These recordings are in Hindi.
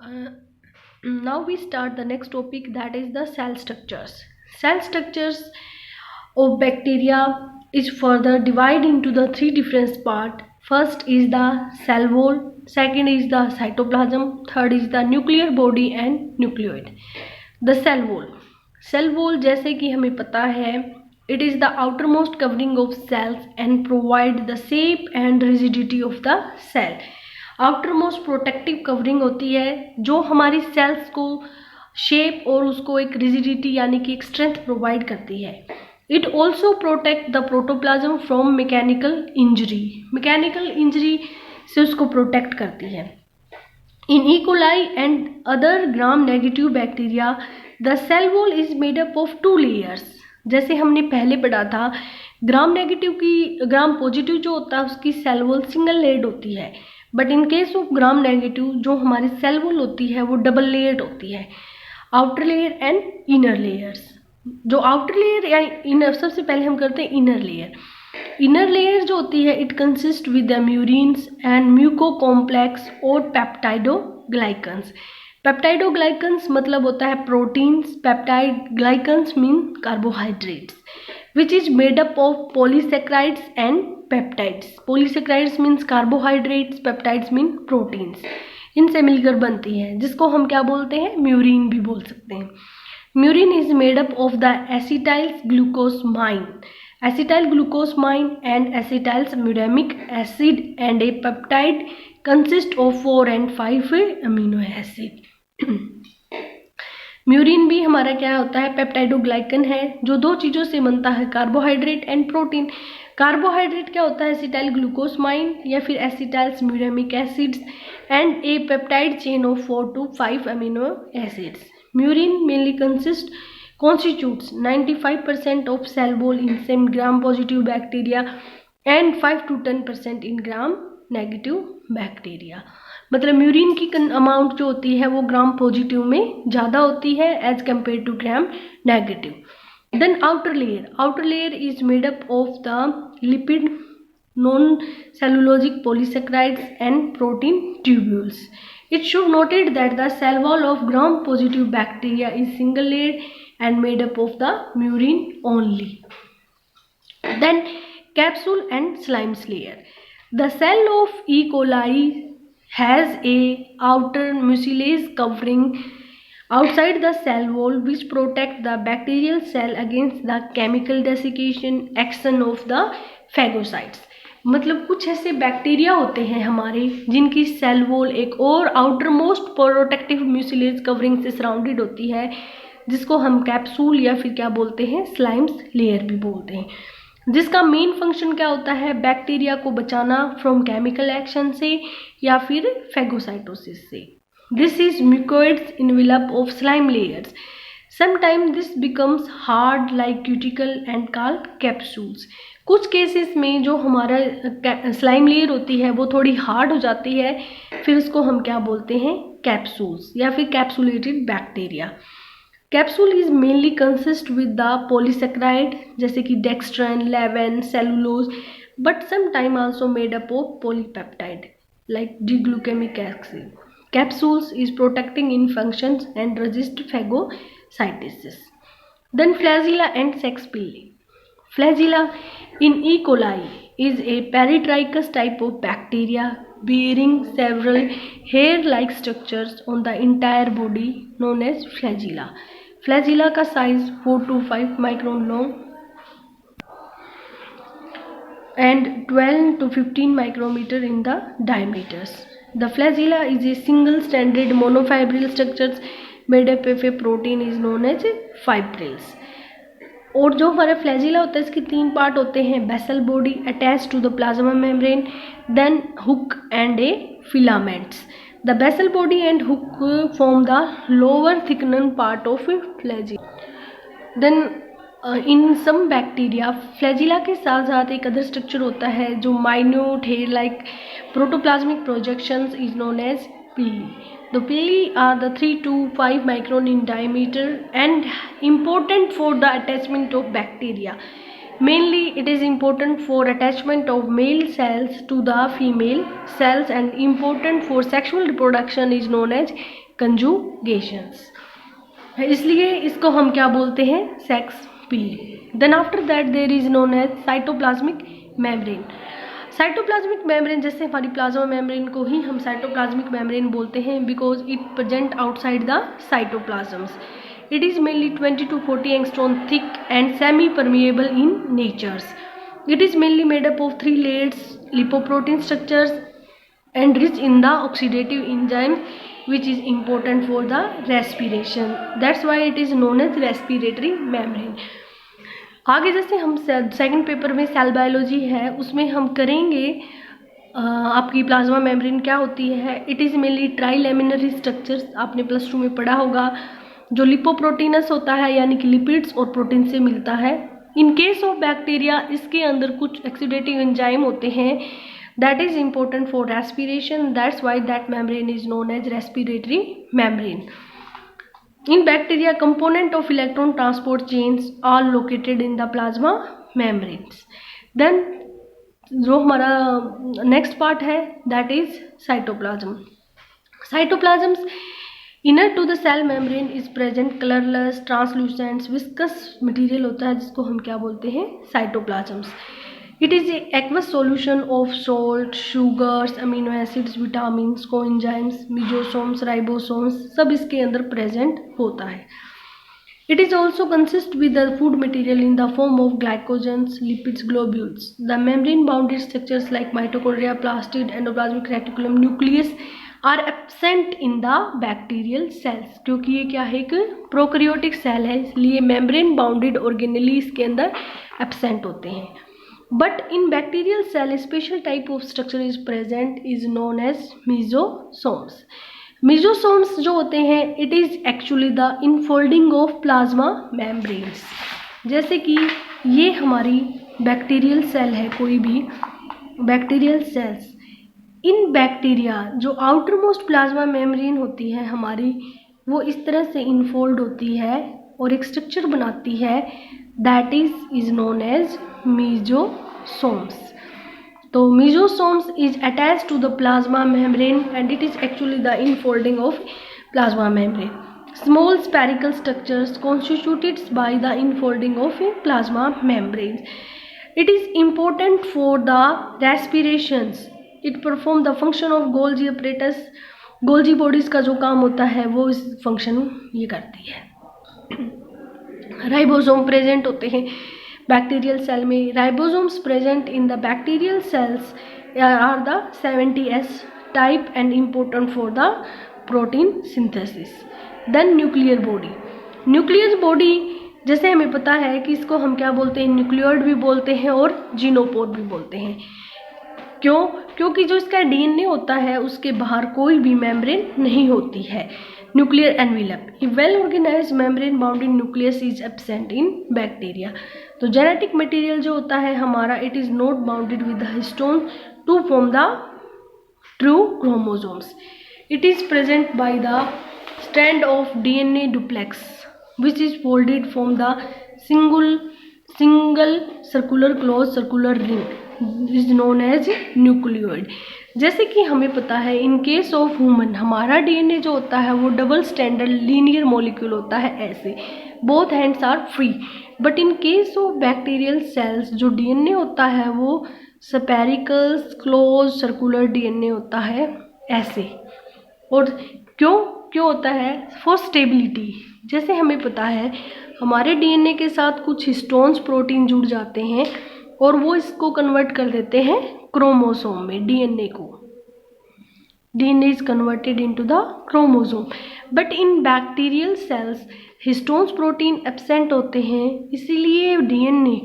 Uh, Now we start the next topic, that is the cell structures. Cell structures of bacteria is further divided into the three different parts. First is the cell wall, second is the cytoplasm, third is the nuclear body and nucleoid. The cell wall. Cell wall जैसे कि हमें पता है, it is the outermost covering of cells and provide the shape and rigidity of the cell. Outer most protective covering होती है जो हमारी सेल्स को शेप और उसको एक रिजिडिटी यानी कि एक स्ट्रेंथ प्रोवाइड करती है. It also protect the protoplasm from mechanical injury से उसको प्रोटेक्ट करती है. In E coli and other gram negative bacteria the cell wall is made up of 2 layers. जैसे हमने पहले पढ़ा था, ग्राम पॉजिटिव जो होता है उसकी सेल वॉल सिंगल लेयर्ड होती है, but in case of gram negative जो हमारी सेल वॉल होती है वो डबल लेयर्ड होती है. Outer layer and inner layers. जो आउटर लेयर या इनर, सबसे पहले हम करते हैं इनर लेयर. इनर लेयर जो होती है it consist with the mureins and muco complex और पेप्टाइडोग्लाइकन्स. पेप्टाइडोग्लाइकन्स मतलब होता है proteins, peptide glycans mean carbohydrates, which is made up of polysaccharides and peptides. Polysaccharides means carbohydrates, peptides mean proteins. इनसे मिलकर बनती है जिसको हम क्या बोलते हैं, म्यूरिन भी बोल सकते हैं. Murein is made up of the acetyl glucosamine, acetyl glucosamine and acetyls muramic acid and a peptide consist of 4 and 5 amino acid. Murein भी हमारा क्या होता है, पेप्टाइडोग्लाइकन है जो 2 चीज़ों से बनता है, कार्बोहाइड्रेट एंड प्रोटीन. कार्बोहाइड्रेट क्या होता है, एसिटाइल ग्लूकोसमाइन या फिर acetyls muramic acids and a peptide chain of 4 to 5 amino acids. Murein mainly constitutes 95% of cell wall in same gram positive bacteria and 5 to 10% in gram negative bacteria. मतलब म्यूरिन की अमाउंट जो होती है वो ग्राम पॉजिटिव में ज़्यादा होती है as compared to gram negative. Then outer layer is made up of the lipid, non cellulosic polysaccharides and protein tubules. It should noted that the cell wall of gram positive bacteria is single layer and made up of the murein only. Then capsule and slimes layer. The cell of E. coli has a outer mucilage covering outside the cell wall which protect the bacterial cell against the chemical desiccation action of the phagocytes. मतलब कुछ ऐसे बैक्टीरिया होते हैं हमारे जिनकी सेल वॉल एक और outer most protective mucilage covering से सराउंडेड होती है जिसको हम कैप्सूल या फिर क्या बोलते हैं, स्लाइम्स लेयर भी बोलते हैं, जिसका मेन फंक्शन क्या होता है, बैक्टीरिया को बचाना फ्रॉम केमिकल एक्शन से या फिर फेगोसाइटोसिस से. This is mucoids envelope of slime layers. Sometime this becomes hard like cuticle and called capsules. कुछ केसेस में जो हमारा स्लाइम लेयर होती है वो थोड़ी हार्ड हो जाती है, फिर उसको हम क्या बोलते हैं, कैप्सूल्स या फिर capsulated bacteria. Capsule is mainly consist with the polysaccharide जैसे कि dextran, levan, cellulose, but sometime also made up of polypeptide like diglutamic acid. Capsules is protecting in functions and resist phagocytosis. Then flagella and sex pili. Flagella in E. coli is a peritrichous type of bacteria bearing several hair-like structures on the entire body known as flagella. Flagella का size 4 to 5 micron long and 12 to 15 micrometer in the diameters. The flagella is a single-stranded monofibril structure made up of a protein is known as fibrils. और जो हमारा फ्लैजिला होता है इसके 3 पार्ट होते हैं, basal body attach to the plasma membrane, then hook and a filaments. The basal body and hook form the lower thicker part of flagella. Then in some bacteria flagella के साथ साथ एक अदर स्ट्रक्चर होता है जो minute hair like protoplasmic projections is known as pili. The pili are the 3 to 5 micron in diameter and important for the attachment of bacteria. Mainly it is important for attachment of male cells to the female cells and important for sexual reproduction is known as conjugations, इसलिए इसको हम क्या बोलते हैं, sex period. Then after that there is known as cytoplasmic membrane. Cytoplasmic membrane, जैसे हमारी प्लाज्मा मेम्ब्रेन को ही हम साइटोप्लाज्मिक मेम्ब्रेन बोलते हैं because it present outside the cytoplasms. It is mainly 20 to 40 angstrom thick and semi-permeable in natures. It is mainly made up of 3 layers lipoprotein structures and rich in the oxidative enzyme which is important for the respiration. That's why it is known as respiratory membrane. आगे जैसे हम सेकंड पेपर में सेल बायोलॉजी है उसमें हम करेंगे आपकी प्लाज्मा मेम्ब्रेन क्या होती है। इट इज़ मेनली ट्राइलेमिनरी स्ट्रक्चर्स, आपने +2 में पढ़ा होगा, जो लिपोप्रोटीनस होता है यानी कि लिपिड्स और प्रोटीन से मिलता है। इन केस ऑफ बैक्टीरिया इसके अंदर कुछ ऑक्सीडेटिव एंजाइम होते हैं that is important for respiration, that's why that membrane is known as respiratory membrane. In bacteria component of electron transport chains are located in the plasma membranes. Then जो हमारा नेक्स्ट पार्ट है that is cytoplasm. Cytoplasms inner to the cell membrane is present colourless translucent viscous material होता है जिसको हम क्या बोलते हैं, cytoplasms. It is aqueous solution of salt, sugars, amino acids, vitamins, coenzymes, मिजोसोम्स, ribosomes सब इसके अंदर प्रेजेंट होता है। It is also consist with the food material in the form of glycogens, lipids, globules. The membrane-bounded structures like mitochondria, plastid, endoplasmic reticulum, nucleus are absent in the bacterial cells. क्योंकि ये क्या है, एक प्रोकैरियोटिक सेल है इसलिए membrane bounded organelle इसके अंदर absent होते हैं। But in bacterial cell, a special type of structure is present is known as mesosomes. मेजोसोम्स जो होते हैं it is actually the infolding of plasma membranes. जैसे कि ये हमारी बैक्टीरियल सेल है, कोई भी बैक्टीरियल सेल्स, इन बैक्टीरिया जो आउटर मोस्ट प्लाज्मा मेम्ब्रेन होती है हमारी, वो इस तरह से इनफोल्ड होती है और एक स्ट्रक्चर बनाती है दैट इज नोन एज मेजोसोम्स। तो mesosomes is attached to the plasma membrane and it is actually the infolding of plasma membrane. Small spherical structures constituted by the infolding of plasma membranes. It is important for the respirations. It perform the function of Golgi apparatus. Golgi bodies का जो काम होता है वो इस फंक्शन ये करती है। राइबोसोम प्रेजेंट होते हैं बैक्टीरियल सेल में। Ribosomes present in the bacterial cells are the 70S type and important for the protein synthesis. Then nuclear body. Nucleus body जैसे हमें पता है कि इसको हम क्या बोलते हैं, न्यूक्लियोइड भी बोलते हैं और जीनोपोड भी बोलते हैं। क्यों? क्योंकि जो इसका DNA होता है उसके बाहर कोई भी मेम्ब्रेन नहीं होती है। Nuclear envelope, a well organised membrane bounded nucleus is absent in bacteria. तो जेनेटिक मटेरियल जो होता है हमारा it is not bounded with the histone to form the true chromosomes. It is present by the strand of DNA duplex which is folded from the single circular closed circular ring is known as nucleoid। जैसे कि हमें पता है इन केस ऑफ ह्यूमन हमारा DNA जो होता है वो डबल स्टैंडर्ड लीनियर मॉलिक्यूल होता है, ऐसे both hands are free. But in case of bacterial cells जो DNA होता है वो स्फेरिकल क्लोज सर्कुलर DNA होता है ऐसे। और क्यों होता है? For stability. जैसे हमें पता है हमारे DNA के साथ कुछ हिस्टोन्स प्रोटीन जुड़ जाते हैं और वो इसको कन्वर्ट कर देते हैं क्रोमोसोम में। DNA is converted into the chromosome, but in bacterial cells histones protein absent होते हैं, इसीलिए DNA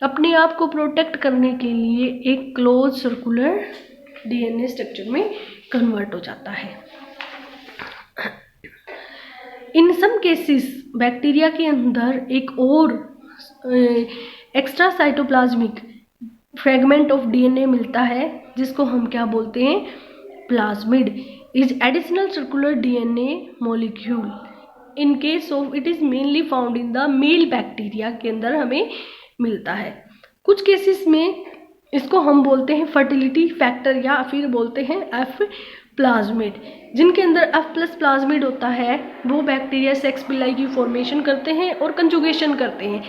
अपने आप को प्रोटेक्ट करने के लिए एक क्लोज सर्कुलर DNA स्ट्रक्चर में कन्वर्ट हो जाता है। इन सम केसेस बैक्टीरिया के अंदर एक और extra cytoplasmic fragment of DNA मिलता है जिसको हम क्या बोलते हैं, plasmid is additional circular DNA molecule. In case of it is mainly found in the male bacteria के अंदर हमें मिलता है। कुछ केसेस में इसको हम बोलते हैं फर्टिलिटी फैक्टर या फिर बोलते हैं F प्लाज्मिड, जिनके अंदर F प्लस प्लाज्मिड होता है, वो बैक्टीरिया सेक्स पिलाई की फॉर्मेशन करते हैं और कंजुगेशन करते हैं।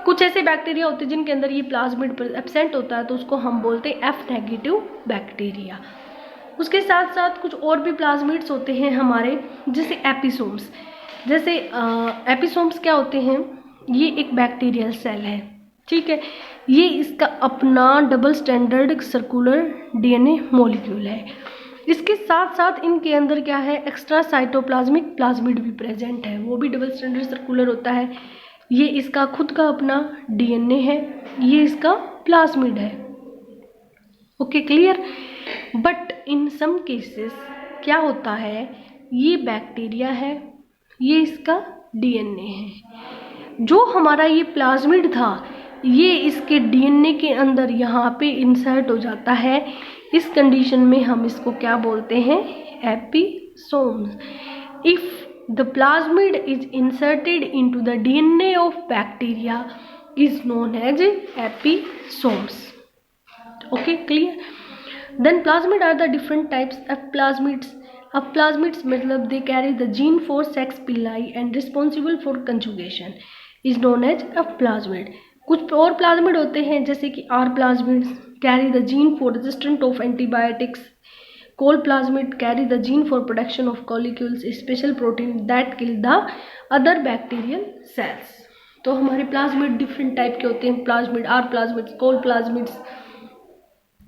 कुछ ऐसे बैक्टीरिया होते हैं जिनके अंदर ये प्लाज्मिड एब्सेंट होता है, तो उसको हम बोलते हैं F नेगेटिव बैक्टीरिया। उसके साथ साथ कुछ और भी प्लाज्मिड्स होते हैं हमारे, जैसे एपिसोम्स। जैसे एपिसोम्स क्या होते हैं, ये एक बैक्टीरियल सेल है, ठीक है। ये इसका अपना double standard circular DNA molecule है। इसके साथ साथ इनके अंदर क्या है, एक्स्ट्रा साइटोप्लाज्मिक प्लाज्मिड भी प्रेजेंट है, वो भी डबल स्टैंडर्ड सर्कुलर होता है। ये इसका खुद का अपना DNA है, ये इसका प्लाज्मिड है। Okay, clear. But in some cases क्या होता है, ये बैक्टीरिया है, ये इसका DNA है। जो हमारा ये प्लाज्मिड था, ये इसके DNA के अंदर यहाँ पे इंसर्ट हो जाता है। इस कंडीशन में हम इसको क्या बोलते हैं, episomes. If the plasmid is inserted into the DNA of bacteria is known as episomes. Okay, clear. Then plasmid are the different types of plasmids. Of plasmids मतलब they carry the gene for sex pili and responsible for conjugation is known as a plasmid. कुछ और प्लाज्मिड होते हैं जैसे कि R plasmids carry the gene for resistant of antibiotics. Col plasmid carry the gene for production of collicules, a special protein that kill the other bacterial cells. तो हमारे प्लाज्मिड डिफरेंट टाइप के होते हैं, plasmid, R plasmids, Col plasmids,